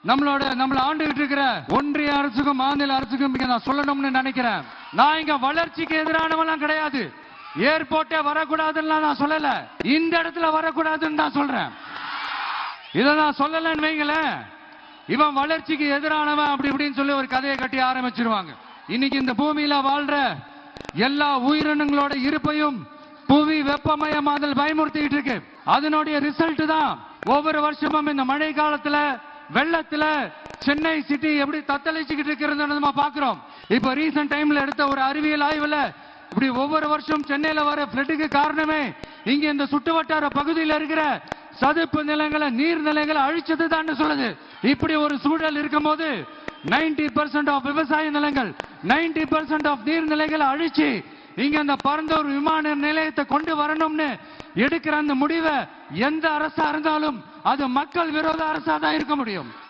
நம்மள ஆண்டுகிட்டு இருக்கிற ஒன்றிய அரசுக்கும் மாநில அரசுக்கும் நான் சொல்லணும்னு நினைக்கிறேன். நான் இங்க வளர்ச்சிக்கு எதிரானவெல்லாம் கிடையாது. ஏர்போர்ட்டே வரக்கூடாதுன்னு நான் சொல்லல, இந்த இடத்துல வரக்கூடாதுன்னு நான் சொல்றேன். இதை நான் சொல்லலன்னு வைங்களேன், இவன் வளர்ச்சிக்கு எதிரானவன் அப்படி இப்படின்னு சொல்லி ஒரு கதையை கட்டி ஆரம்பிச்சிருவாங்க. இன்னைக்கு இந்த பூமியில வாழ்ற எல்லா உயிரினங்களோட இருப்பையும் புவி வெப்பமயமாதல் பயமுறுத்திட்டு இருக்கு. அதனுடைய ரிசல்ட் தான் ஒவ்வொரு வருஷமும் இந்த மழை காலத்துல வெள்ளத்துல சென்னை சிட்டி எப்படி தத்தளிச்சுக்கிட்டு இருக்கிறது நம்ம பாக்குறோம். இப்ப ரீசன்ட் டைம்ல எடுத்த ஒரு அறிவியல் ஆய்வுல இப்படி ஒவ்வொரு வருஷம் சென்னையில வர பிளட்டுக்கு காரணமே இங்க இந்த சுற்றுவட்டார பகுதியில் இருக்கிற சதுப்பு நிலங்களை நீர்நிலைகளை அழிச்சது தான் சொல்லுது. இப்படி ஒரு சூழல் இருக்கும் போது 90% ஆஃப் விவசாய நிலங்கள் 90% ஆஃப் நீர்நிலைகளை அழிச்சு இங்க அந்த பரந்தூர் விமான நிலையத்தை கொண்டு வரணும்னு எடுக்கிற அந்த முடிவை எந்த அரசா இருந்தாலும் அது மக்கள் விரோத அரசா தான் இருக்க முடியும்.